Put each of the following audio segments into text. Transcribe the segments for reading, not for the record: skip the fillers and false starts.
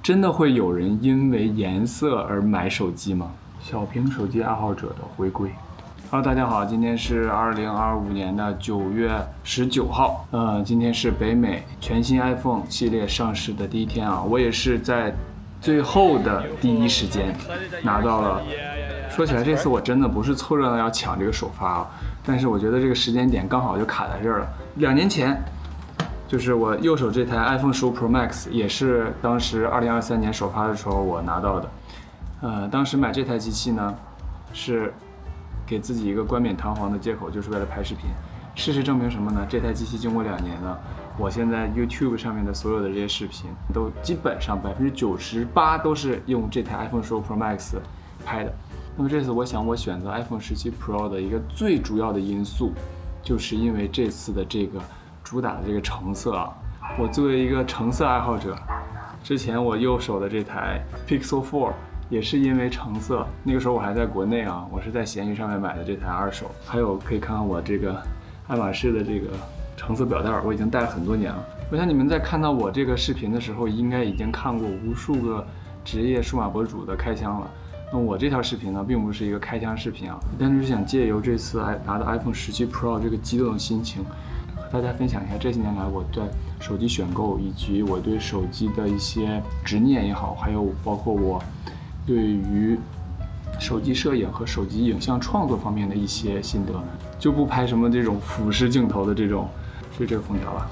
真的会有人因为颜色而买手机吗？小屏手机爱好者的回归。Hello， 大家好，今天是2025年的9月19号，今天是北美全新 iPhone 系列上市的第一天啊，我也是在最后的第一时间拿到了。说起来，这次我真的不是凑热闹要抢这个首发啊，但是我觉得这个时间点刚好就卡在这儿了。2年前，就是我右手这台 iPhone 15 Pro Max， 也是当时2023年首发的时候我拿到的。当时买这台机器呢，是给自己一个冠冕堂皇的借口，就是为了拍视频。事实证明什么呢？这台机器经过2年了，我现在 YouTube 上面的所有的这些视频，都基本上98%都是用这台 iPhone 15 Pro Max 拍的。那么这次我想我选择 iPhone 17 Pro 的一个最主要的因素，就是因为这次的这个主打的这个成色啊。我作为一个成色爱好者，之前我右手的这台 Pixel 4也是因为成色，那个时候我还在国内啊，我是在闲鱼上面买的这台二手。还有可以看看我这个爱马仕的这个成色表带，我已经戴了很多年了。我想你们在看到我这个视频的时候，应该已经看过无数个职业数码博主的开箱了。那我这条视频呢，并不是一个开箱视频啊，但是想借由这次拿到 iPhone 17 Pro 这个激动的心情，和大家分享一下这些年来我对手机选购以及我对手机的一些执念也好，还有包括我对于手机摄影和手机影像创作方面的一些心得，就不拍什么这种俯视镜头的这种，是这个封条吧。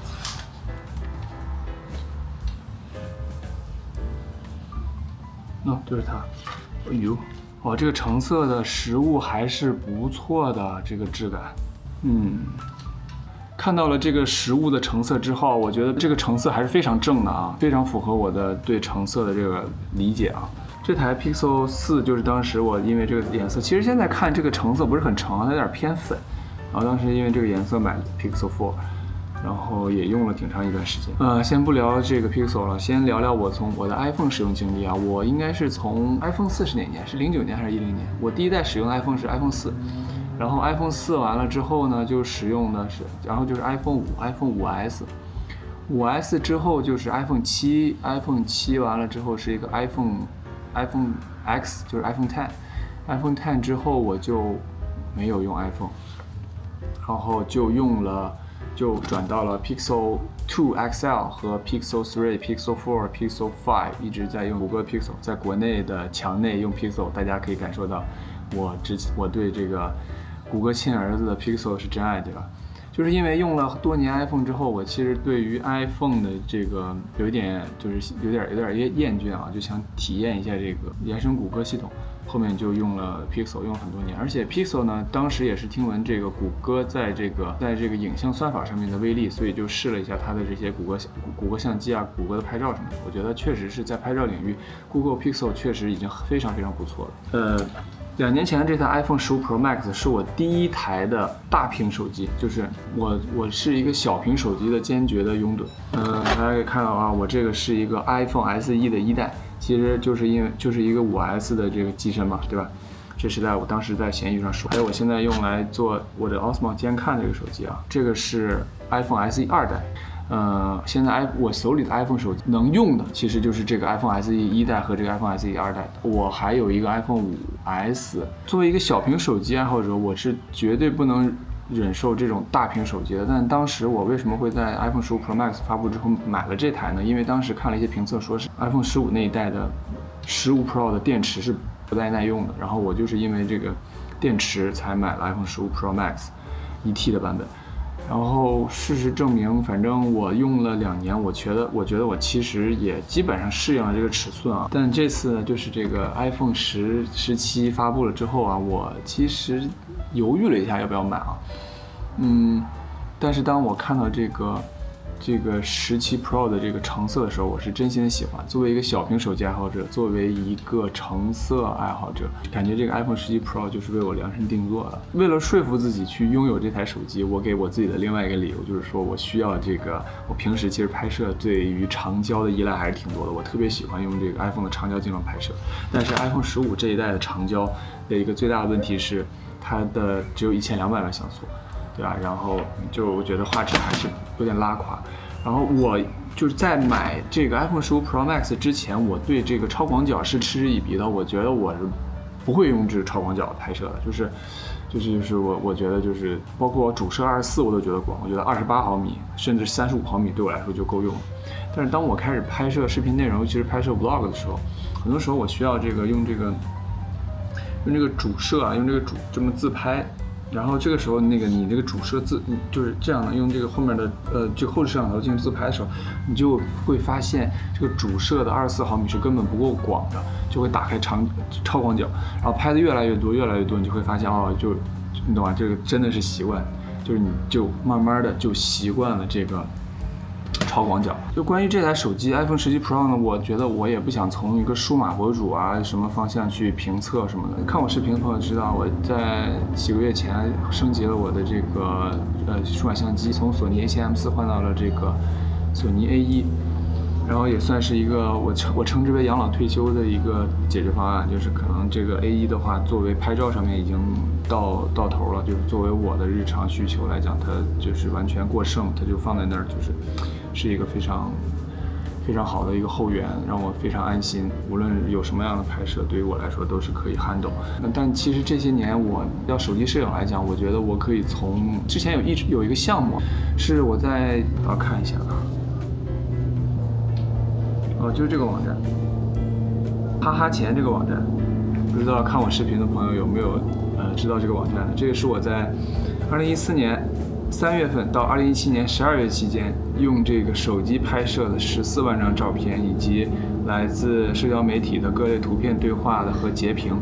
就是它。哎呦，哇，这个成色的实物还是不错的，这个质感。看到了这个实物的成色之后，我觉得这个成色还是非常正的啊，非常符合我的对成色的这个理解啊。这台 Pixel 4就是当时我因为这个颜色，其实现在看这个成色不是很橙，它有点偏粉。然后当时因为这个颜色买的 Pixel 4，然后也用了挺长一段时间。先不聊这个 Pixel 了，先聊聊我从我的 iPhone 使用经历啊。我应该是从 iPhone 4是哪年？是09年还是10年？我第一代使用的 iPhone 是 iPhone 4，然后 iPhone 4完了之后呢，就使用的是，然后就是 iPhone 5 5S 之后就是 iPhone 7完了之后是一个 iPhone X， 就是 iPhone X 之后我就没有用 iPhone， 然后就转到了 Pixel 2 XL 和 Pixel 3、Pixel 4、Pixel 5， 一直在用谷歌 Pixel， 在国内的墙内用 Pixel， 大家可以感受到我对这个谷歌亲儿子的 Pixel 是真爱，对吧？就是因为用了多年 iPhone 之后，我其实对于 iPhone 的这个有点厌倦啊，就想体验一下这个原生谷歌系统。后面就用了 Pixel， 用了很多年，而且 Pixel 呢，当时也是听闻这个谷歌在这个影像算法上面的威力，所以就试了一下它的这些谷歌相机啊，谷歌的拍照什么的。我觉得确实是在拍照领域 ，Google Pixel 确实已经非常不错了。2年前的这台 iPhone 15 Pro Max 是我第一台的大屏手机，就是我是一个小屏手机的坚决的拥趸。大家可以看到啊，我这个是一个 iPhone SE 的1代。其实就是一个5S 的这个机身嘛，对吧？这是我当时在闲鱼上说。还有我现在用来做我的 Osmo 监看这个手机啊，这个是 iPhone SE 2代。现在我手里的 iPhone 手机能用的其实就是这个 iPhone SE 1代和这个 iPhone SE 2代。我还有一个 iPhone 5S。作为一个小屏手机爱好者，我是绝对不能忍受这种大屏手机的。但当时我为什么会在 iPhone 15 Pro Max 发布之后买了这台呢？因为当时看了一些评测，说是 iPhone 15那一代的15 Pro 的电池是不太耐用的，然后我就是因为这个电池才买了 iPhone 15 Pro Max 1T 的版本。然后事实证明，反正我用了2年，我觉得我其实也基本上适应了这个尺寸啊。但这次呢，就是这个 iPhone 17发布了之后啊，我其实犹豫了一下要不要买啊。但是当我看到这个17 Pro 的这个成色的时候，我是真心的喜欢。作为一个小屏手机爱好者，作为一个成色爱好者，感觉这个 iPhone 17 Pro 就是为我量身定做的。为了说服自己去拥有这台手机，我给我自己的另外一个理由就是说我需要这个。我平时其实拍摄对于长焦的依赖还是挺多的，我特别喜欢用这个 iPhone 的长焦镜头拍摄。但是 iPhone 15这一代的长焦的一个最大的问题是，它的只有1200万像素。对吧？然后就我觉得画质还是有点拉垮。然后我就是在买这个 iPhone 15 Pro Max 之前，我对这个超广角是嗤之以鼻的。我觉得我是不会用这个超广角拍摄的，就是我觉得就是包括我主摄24我都觉得广，我觉得28毫米甚至35毫米对我来说就够用了。但是当我开始拍摄视频内容，尤其是拍摄 vlog 的时候，很多时候我需要用这个主摄啊，用这个这么自拍。然后这个时候，你这个主摄就是这样的，用这个后面的这个后置摄像头进行自拍的时候，你就会发现这个主摄的24毫米是根本不够广的，就会打开超广角，然后拍的越来越多，你就会发现你懂吧？这个真的是习惯，就是你就慢慢的就习惯了这个超广角。就关于这台手机 iPhone 17 Pro 呢，我觉得我也不想从一个数码博主啊什么方向去评测什么的。看我视频的朋友知道，我在几个月前升级了我的这个数码相机，从索尼 A7M4 换到了这个索尼 A1。然后也算是一个我称之为养老退休的一个解决方案，就是可能这个 A1 的话，作为拍照上面已经到头了，就是作为我的日常需求来讲，它就是完全过剩，它就放在那儿，是一个非常非常好的一个后援，让我非常安心。无论有什么样的拍摄，对于我来说都是可以 handle。但其实这些年我要手机摄影来讲，我觉得我可以从之前有一个项目，是我在看一下啊。就是这个网站，哈哈钱这个网站，不知道看我视频的朋友有没有知道这个网站的？这个是我在2014年3月份到2017年12月期间，用这个手机拍摄的14万张照片，以及来自社交媒体的各类图片对话的和截屏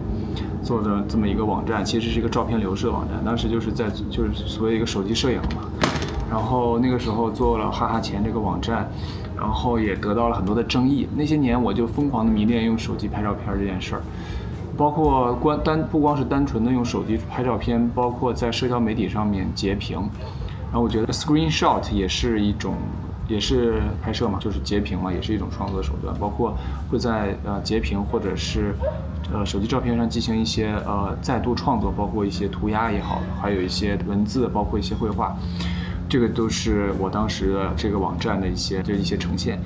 做的这么一个网站。其实是一个照片流式的网站，当时就是所谓一个手机摄影嘛。然后那个时候做了哈哈钱这个网站，然后也得到了很多的争议。那些年我就疯狂的迷恋用手机拍照片这件事儿，包括不光是单纯的用手机拍照片，包括在社交媒体上面截屏。然后我觉得 screenshot 也是拍摄嘛，就是截屏嘛，也是一种创作的手段。包括会在截屏或者是手机照片上进行一些再度创作，包括一些涂鸦也好，还有一些文字，包括一些绘画。这个都是我当时的这个网站的一些呈现。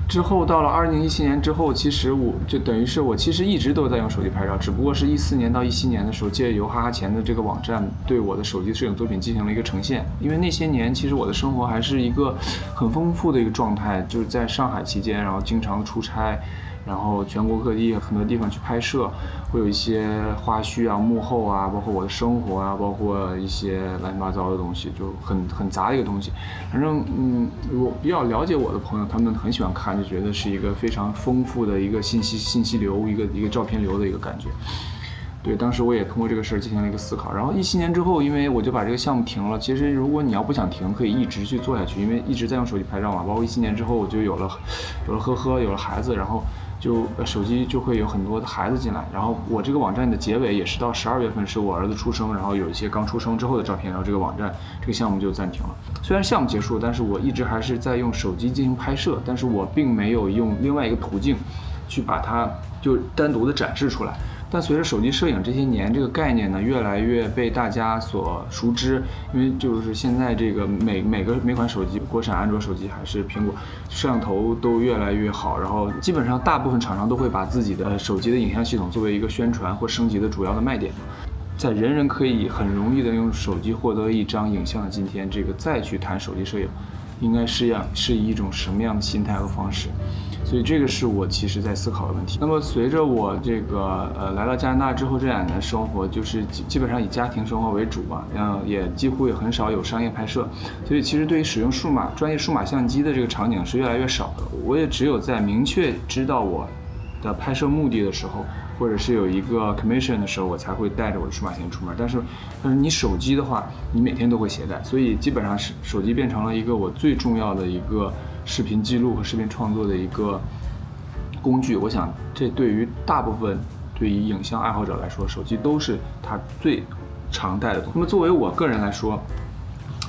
之后到了2017年之后，其实我就等于是我其实一直都在用手机拍照，只不过是14年到17年的时候，借由哈哈钱的这个网站对我的手机摄影作品进行了一个呈现。因为那些年其实我的生活还是一个很丰富的一个状态，就是在上海期间，然后经常出差，然后全国各地很多地方去拍摄，会有一些花絮啊、幕后啊，包括我的生活啊，包括一些乱七八糟的东西，就很杂的一个东西。反正我比较了解我的朋友，他们很喜欢看，就觉得是一个非常丰富的一个信息流，一个照片流的一个感觉。对，当时我也通过这个事儿进行了一个思考。然后17年之后，因为我就把这个项目停了。其实如果你要不想停，可以一直去做下去，因为一直在用手机拍照嘛。包括17年之后，我就有了有了孩子，然后就手机就会有很多的孩子进来。然后我这个网站的结尾也是到12月份是我儿子出生，然后有一些刚出生之后的照片，然后这个网站这个项目就暂停了。虽然项目结束，但是我一直还是在用手机进行拍摄，但是我并没有用另外一个途径去把它就单独的展示出来。但随着手机摄影这些年这个概念呢越来越被大家所熟知，因为就是现在这个每款手机，国产安卓手机还是苹果，摄像头都越来越好，然后基本上大部分厂商都会把自己的手机的影像系统作为一个宣传或升级的主要的卖点。在人人可以很容易的用手机获得一张影像的今天，这个再去谈手机摄影，应该是以一种什么样的心态和方式？所以这个是我其实在思考的问题。那么随着我这个来到加拿大之后，这2年的生活就是基本上以家庭生活为主吧，也几乎也很少有商业拍摄，所以其实对于使用专业数码相机的这个场景是越来越少的。我也只有在明确知道我的拍摄目的的时候，或者是有一个 commission 的时候，我才会带着我的数码相机出门。但是你手机的话，你每天都会携带，所以基本上是手机变成了一个我最重要的一个视频记录和视频创作的一个工具。我想这对于大部分对于影像爱好者来说，手机都是他最常带的东西。那么作为我个人来说，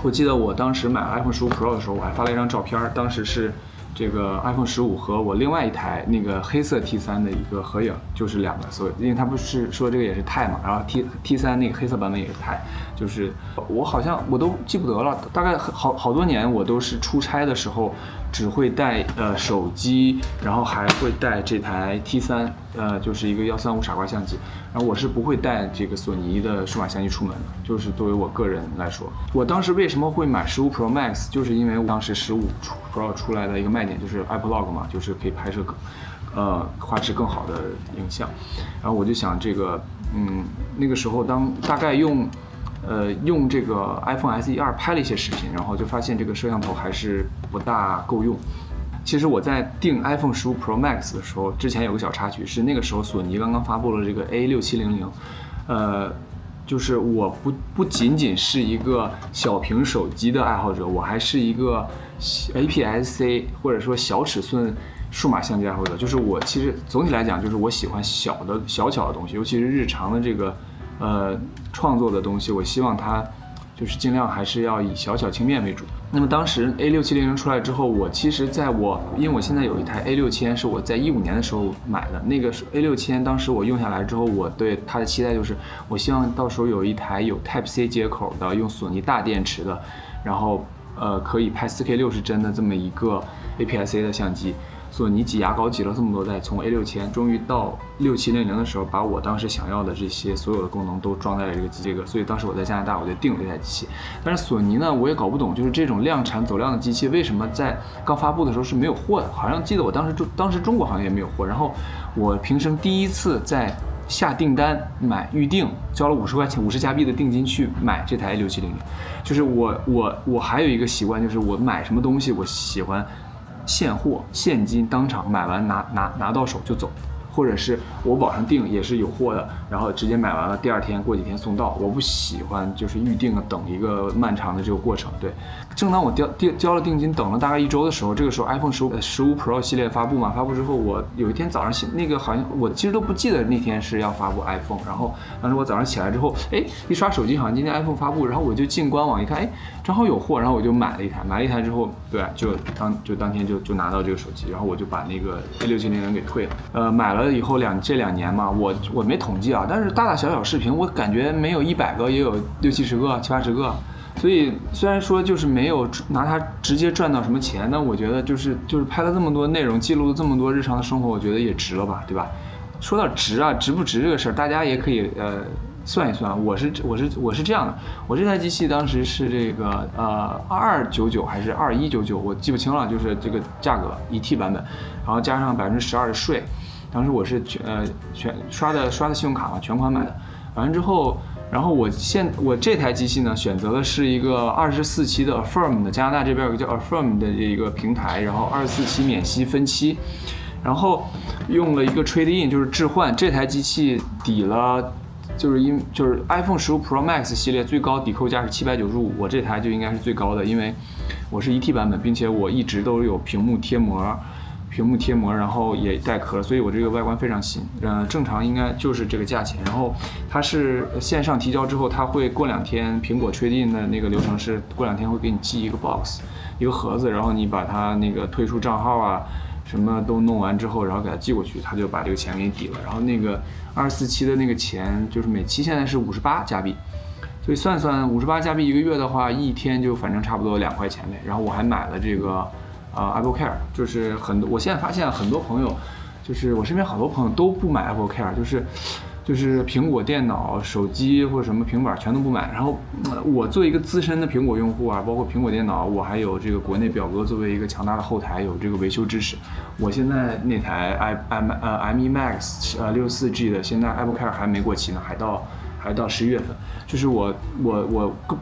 我记得我当时买 iPhone 15 Pro 的时候，我还发了一张照片，当时是这个 iPhone 15和我另外一台那个黑色 T3 的一个合影，就是2个，所以因为他不是说这个也是钛嘛，然后 T3 那个黑色版本也是钛，就是我好像我都记不得了，大概好多年我都是出差的时候只会带手机，然后还会带这台 T3，就是一个135傻瓜相机。然后我是不会带这个索尼的数码相机出门的，就是作为我个人来说，我当时为什么会买15 Pro Max，就是因为当时15 Pro 出来的一个卖点就是 iPlog 嘛，就是可以拍摄画质更好的影像。然后我就想这个，那个时候大概用这个 iPhone SE2 拍了一些视频，然后就发现这个摄像头还是不大够用。其实我在订 iPhone 15 Pro Max 的时候，之前有个小插曲，是那个时候索尼刚刚发布了这个 A6700，就是我不仅仅是一个小屏手机的爱好者，我还是一个 APS-C 或者说小尺寸数码相机爱好者。就是我其实总体来讲，就是我喜欢小巧的东西，尤其是日常的这个创作的东西，我希望它就是尽量还是要以小巧轻便为主。那么当时 A6700出来之后，我其实因为我现在有一台 A6000，是我在15年的时候买的。那个 A6000当时我用下来之后，我对它的期待就是，我希望到时候有一台有 Type-C 接口的，用索尼大电池的，然后可以拍 4K 60帧的这么一个 APS-C 的相机。索尼挤牙膏挤了这么多代，从 A6000终于到6700的时候，把我当时想要的这些所有的功能都装在了这个，所以当时我在加拿大我就订了这台机器。但是索尼呢，我也搞不懂，就是这种量产走量的机器为什么在刚发布的时候是没有货的？好像记得我当时中国好像也没有货。然后我平生第一次在下订单预定，交了50块钱50加币的定金去买这台 A6700。就是我还有一个习惯，就是我买什么东西我喜欢现货现金当场买完拿到手就走，或者是我网上订也是有货的，然后直接买完了，第二天过几天送到。我不喜欢就是预定等一个漫长的这个过程。对，正当我交了定金，等了大概1周的时候，这个时候 iPhone 15 Pro 系列发布嘛，发布之后我有一天早上那个好像我其实都不记得那天是要发布 iPhone， 然后当时我早上起来之后，一刷手机好像今天 iPhone 发布，然后我就进官网一看，正好有货，然后我就买了一台之后，对，就当天就拿到这个手机，然后我就把那个 A6700给退了。买了以后这两年嘛，我没统计啊，但是大大小小视频我感觉没有100个，也有60-70个、70-80个。所以虽然说就是没有拿它直接赚到什么钱，但我觉得就是拍了这么多内容，记录了这么多日常的生活，我觉得也值了吧，对吧？说到值不值这个事儿，大家也可以算一算。我是这样的，我这台机器当时是这个2299还是2199，我记不清了，就是这个价格1T 版本，然后加上12%的税。当时我是全刷的信用卡嘛，全款买的。完了之后，然后我这台机器呢，选择的是一个24期的 Affirm 的，加拿大这边有个叫 Affirm 的这个平台，然后24期免息分期，然后用了一个 Trade In， 就是置换。这台机器抵了，就是 iPhone 15 Pro Max 系列最高抵扣价是795，我这台就应该是最高的，因为我是1T 版本，并且我一直都有屏幕贴膜，然后也带壳，所以我这个外观非常新。正常应该就是这个价钱。然后它是线上提交之后，它会过2天，苹果 Trade In 的那个流程是过2天会给你寄一个 box， 一个盒子，然后你把它那个退出账号啊，什么都弄完之后，然后给它寄过去，他就把这个钱给你抵了。然后那个24期的那个钱，就是每期现在是58加币。所以算58加币1个月的话，一天就反正差不多2块钱呗。然后我还买了这个Apple Care， 就是我现在发现很多朋友，就是我身边好多朋友都不买 Apple Care， 就是苹果电脑、手机或者什么平板全都不买。然后我作为一个资深的苹果用户啊，包括苹果电脑，我还有这个国内表哥作为一个强大的后台，有这个维修支持。我现在那台M1 Max 64G 的，现在 Apple Care 还没过期呢，还到11月份。就是我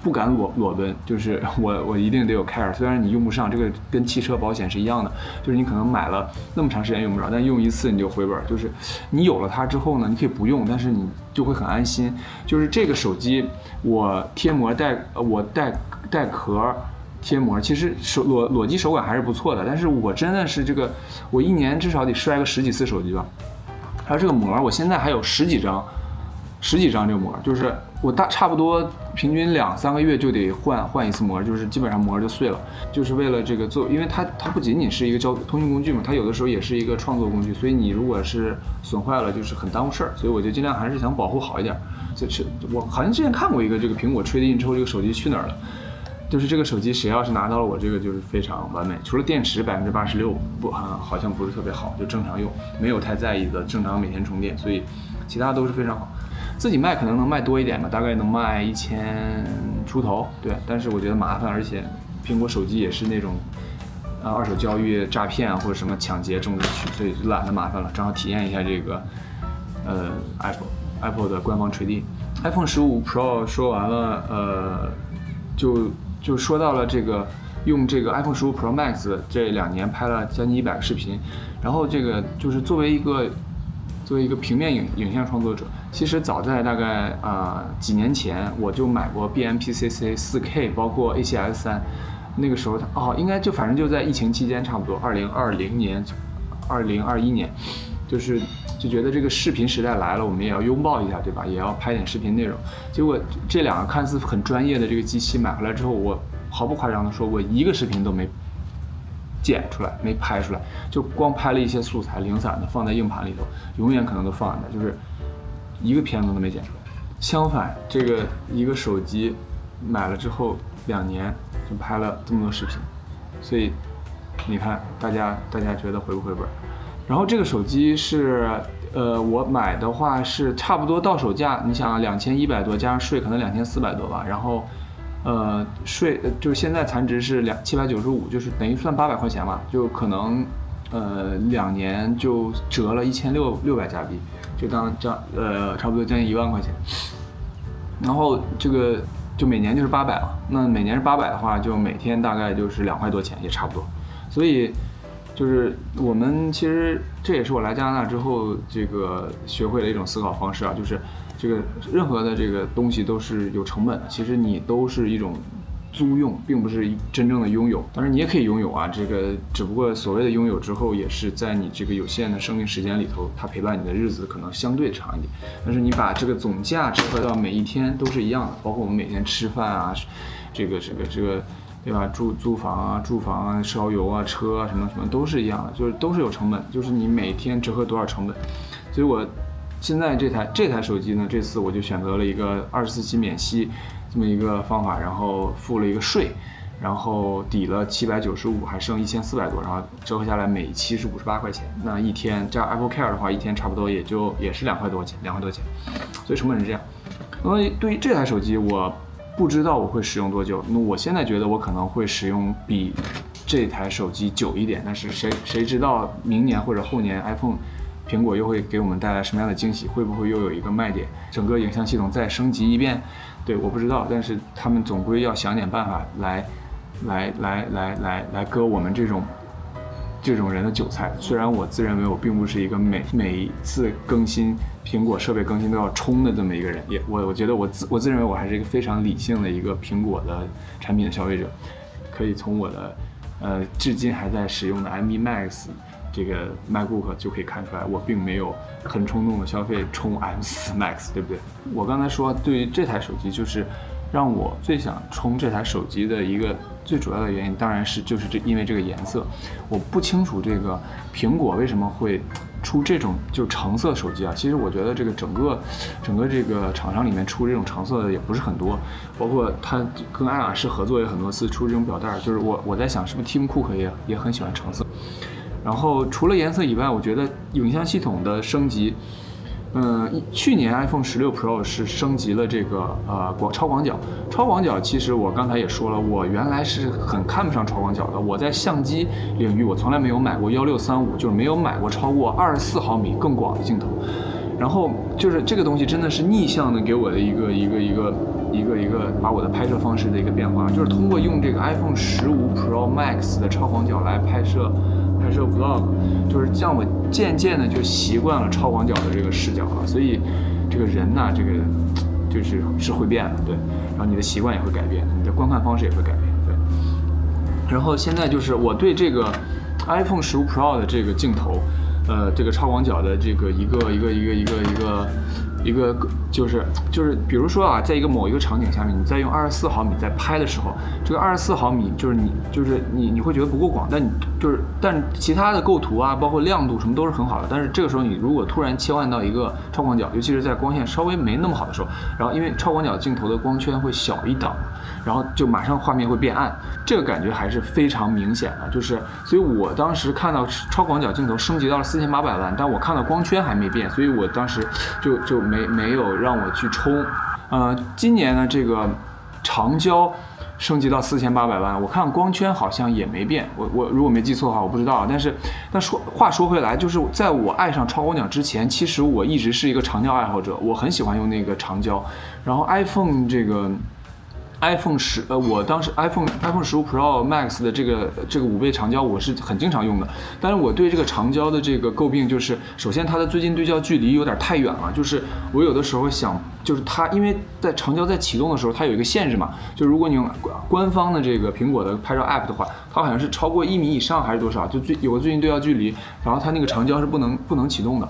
不敢裸奔，就是我一定得有 Care， 虽然你用不上，这个跟汽车保险是一样的，就是你可能买了那么长时间用不着，但用一次你就回本。就是你有了它之后呢，你可以不用，但是你就会很安心。就是这个手机我贴膜我带壳贴膜，其实裸机手感还是不错的，但是我真的是我一年至少得摔个10几次手机吧。还有这个膜，我现在还有十几张这个膜，就是我差不多平均2-3个月就得换一次膜，就是基本上膜就碎了，就是为了这个因为它不仅仅是一个通讯工具嘛，它有的时候也是一个创作工具，所以你如果是损坏了，就是很耽误事儿，所以我就尽量还是想保护好一点。我好像之前看过一个这个苹果Trade In之后这个手机去哪儿了，就是这个手机谁要是拿到了我这个就是非常完美，除了电池86%不好像不是特别好，就正常用，没有太在意的，正常每天充电，所以其他都是非常好。自己卖可能能卖多一点吧，大概能卖1000出头，对，但是我觉得麻烦，而且苹果手机也是那种二手交易诈骗或者什么抢劫重灾区，所以就懒得麻烦了，正好体验一下这个Apple 的官方垂地。iPhone 15 Pro 说完了，就说到了这个用这个 iPhone 15 Pro Max 这2年拍了将近100个视频，然后这个就是作为一个平面影像创作者，其实早在大概几年前我就买过 BMPCC 4K， 包括 A7S3， 那个时候应该反正就在疫情期间，差不多2020年、2021年，就觉得这个视频时代来了，我们也要拥抱一下，对吧？也要拍点视频内容。结果这2个看似很专业的这个机器买回来之后，我毫不夸张的说，我一个视频都没剪出来，没拍出来，就光拍了一些素材零散的放在硬盘里头，永远可能都放在那，就是一个片子都没剪出来。相反，这个一个手机买了之后2年就拍了这么多视频，所以你看大家觉得回不回本？然后这个手机是我买的话是差不多到手价，你想2100多加上税可能2400多吧，然后税就是现在残值是795，就是等于算800块钱吧，就可能2年就折了1600加币，就当差不多将近1万块钱。然后这个就每年就是800嘛，那每年是800的话，就每天大概就是2块多钱，也差不多。所以就是我们其实这也是我来加拿大之后这个学会了一种思考方式啊，就是这个任何的这个东西都是有成本的，其实你都是一种租用，并不是真正的拥有。当然你也可以拥有啊，这个只不过所谓的拥有之后，也是在你这个有限的生命时间里头，它陪伴你的日子可能相对长一点。但是你把这个总价折合到每一天都是一样的，包括我们每天吃饭啊，这个对吧？租房啊，烧油啊，车啊，什么都是一样的，就是都是有成本，就是你每天折合多少成本。所以我现在这台手机呢，这次我就选择了一个24期免息这么一个方法，然后付了一个税，然后抵了795，还剩1400多，然后折合下来每期是58块钱。那一天加 Apple Care 的话，一天差不多也是2块多钱，所以成本是这样。那么对于这台手机，我不知道我会使用多久，那我现在觉得我可能会使用比这台手机久一点，但是谁知道明年或者后年苹果又会给我们带来什么样的惊喜？会不会又有一个卖点，整个影像系统再升级一遍？对，我不知道，但是他们总归要想点办法来割我们这种人的韭菜。虽然我自认为我并不是一个每次更新苹果设备更新都要冲的这么一个人，我觉得我自认为我还是一个非常理性的一个苹果的产品的消费者，可以从我的至今还在使用的 M1 Max 这个 MacBook 就可以看出来，我并没有很冲动的消费冲 M4 Max， 对不对？我刚才说对于这台手机，就是让我最想冲这台手机的一个最主要的原因，当然就是因为这个颜色。我不清楚这个苹果为什么会出这种就是橙色手机啊。其实我觉得这个整个这个厂商里面出这种橙色的也不是很多，包括他跟爱马仕合作也很多次出这种表带，就是我在想是不是 Tim Cook 也很喜欢橙色。然后除了颜色以外，我觉得影像系统的升级，去年 iPhone 16 Pro 是升级了这个超广角。超广角其实我刚才也说了，我原来是很看不上超广角的。我在相机领域我从来没有买过1635，就是没有买过超过24毫米更广的镜头。然后就是这个东西真的是逆向的给我的一个把我的拍摄方式的一个变化，就是通过用这个 iPhone 15 Pro Max 的超广角来拍摄 Vlog， 就是让我渐渐的就习惯了超广角的这个视角了。所以这个人呐，这个是会变的，对。然后你的习惯也会改变，你的观看方式也会改变，对。然后现在就是我对这个 iPhone 15 Pro 的这个镜头，这个超广角的这个一个一个就是比如说啊，在某一个场景下面，你在用24毫米在拍的时候，这个24毫米就是你会觉得不够广，但其他的构图啊，包括亮度什么都是很好的。但是这个时候你如果突然切换到一个超广角，尤其是在光线稍微没那么好的时候，然后因为超广角镜头的光圈会小一档，然后就马上画面会变暗，这个感觉还是非常明显的。所以我当时看到超广角镜头升级到了4800万，但我看到光圈还没变，所以我当时就没有让我去冲。今年呢，这个长焦升级到4800万，我看光圈好像也没变，我如果没记错的话，我不知道。但话说回来，就是在我爱上超广角之前，其实我一直是一个长焦爱好者，我很喜欢用那个长焦。然后 iPhone 我当时 iPhone 15 Pro Max 的这个5倍长焦我是很经常用的，但是我对这个长焦的这个诟病就是，首先它的最近对焦距离有点太远了，就是我有的时候想，就是它因为在长焦在启动的时候它有一个限制嘛，就如果你用官方的这个苹果的拍照 app 的话，它好像是超过1米以上还是多少，就有个最近对焦距离，然后它那个长焦是不能启动的。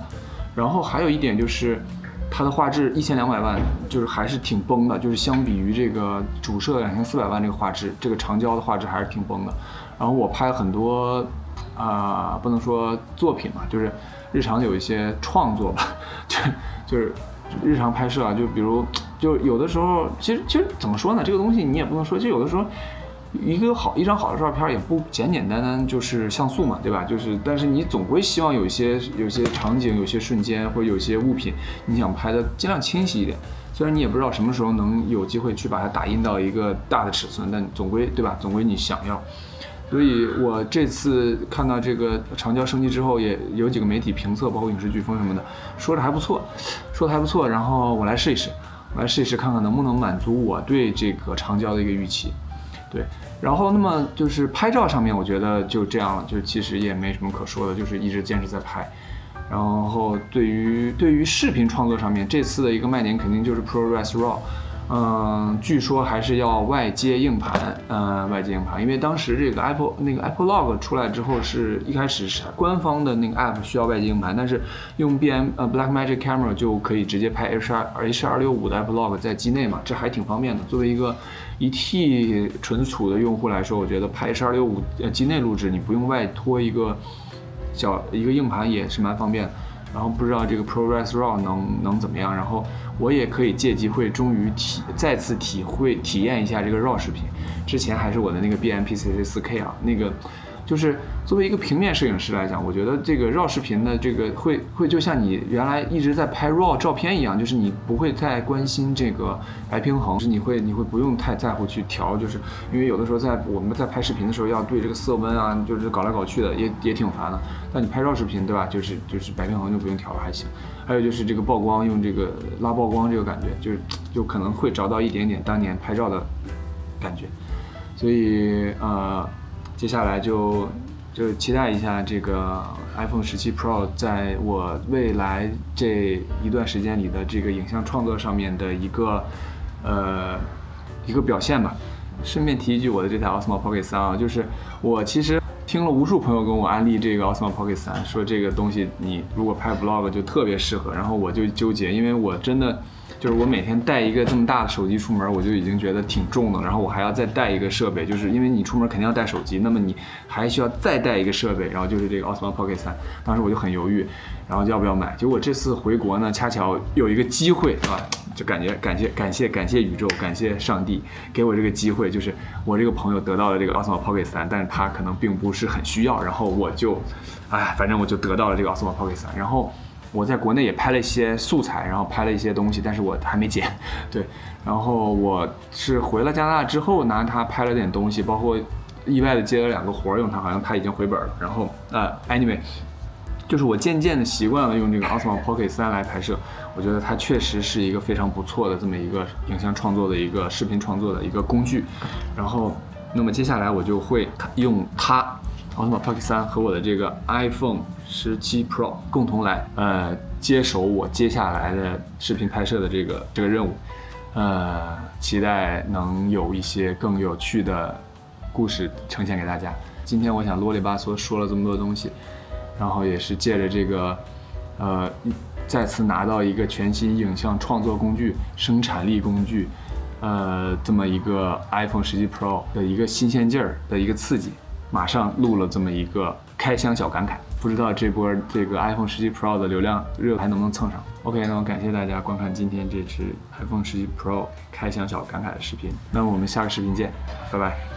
然后还有一点就是，它的画质1200万，就是还是挺崩的，就是相比于这个主摄2400万这个画质，这个长焦的画质还是挺崩的。然后我拍很多不能说作品嘛，就是日常有一些创作吧，就是日常拍摄啊，就比如就有的时候，其实怎么说呢，这个东西你也不能说，就有的时候。一张好的照片也不简单就是像素嘛，对吧？但是你总归希望有些场景、有些瞬间或者有些物品，你想拍的尽量清晰一点。虽然你也不知道什么时候能有机会去把它打印到一个大的尺寸，但总归对吧？总归你想要。所以我这次看到这个长焦升级之后，也有几个媒体评测，包括影视飓风什么的，说的还不错。然后我来试一试，看看能不能满足我对这个长焦的一个预期。对，然后那么就是拍照上面，我觉得就这样了，就其实也没什么可说的，就是一直坚持在拍。然后对于视频创作上面，这次的一个卖点肯定就是 ProRes RAW。据说还是要外接硬盘，因为当时这个 Apple Log 出来之后，是一开始是官方的那个 App 需要外接硬盘，但是用 Blackmagic Camera 就可以直接拍 H265的 Apple Log 在机内嘛，这还挺方便的。作为一个1T 存储的用户来说，我觉得拍H265机内录制，你不用外拖一个硬盘也是蛮方便的。然后不知道这个 ProRes RAW 能怎么样，然后我也可以借机会终于再次体验一下这个 RAW 视频。之前还是我的那个 BMPCC 4K 啊，那个就是作为一个平面摄影师来讲，我觉得这个 RAW 视频的这个会就像你原来一直在拍 RAW 照片一样，就是你不会太关心这个白平衡，是你会不用太在乎去调，就是因为有的时候我们在拍视频的时候要对这个色温啊，就是搞来搞去的也挺烦的。但你拍 RAW 视频对吧，就是白平衡就不用调了，还行。还有就是这个曝光，用这个拉曝光这个感觉，就可能会找到一点点当年拍照的感觉。所以接下来就期待一下这个 iPhone 17 Pro 在我未来这一段时间里的这个影像创作上面的一个表现吧。顺便提一句，我的这台 Osmo Pocket 3啊，就是我其实听了无数朋友跟我安利这个 Osmo Pocket 3，说这个东西你如果拍 vlog 就特别适合，然后我就纠结，因为我真的就是我每天带一个这么大的手机出门，我就已经觉得挺重的，然后我还要再带一个设备，就是因为你出门肯定要带手机，那么你还需要再带一个设备，然后就是这个 Osmo Pocket 3，当时我就很犹豫，然后要不要买，结果这次回国呢，恰巧有一个机会啊，就感谢宇宙，感谢上帝给我这个机会，就是我这个朋友得到了这个 Osmo Pocket 3，但是他可能并不是很需要，然后我就反正我就得到了这个 Osmo Pocket 3，然后我在国内也拍了一些素材，然后拍了一些东西，但是我还没剪，对，然后我是回了加拿大之后拿它拍了点东西，包括意外的接了2个活用它，好像它已经回本了，然后anyway， 就是我渐渐的习惯了用这个 Osmo Pocket 3来拍摄，我觉得它确实是一个非常不错的这么一个影像创作的一个视频创作的一个工具，然后那么接下来我就会用它Osmo Pocket 3和我的这个 iPhone 17 Pro 共同来接手我接下来的视频拍摄的这个任务，期待能有一些更有趣的故事呈现给大家。今天我想啰里吧嗦说了这么多东西，然后也是借着这个再次拿到一个全新影像创作工具、生产力工具，这么一个 iPhone 17 Pro 的一个新鲜劲儿的一个刺激，马上录了这么一个开箱小感慨。不知道这波这个 iPhone 17 Pro 的流量热还能不能蹭上 ？OK， 那么感谢大家观看今天这支 iPhone 17 Pro 开箱小感慨的视频，那我们下个视频见，拜拜。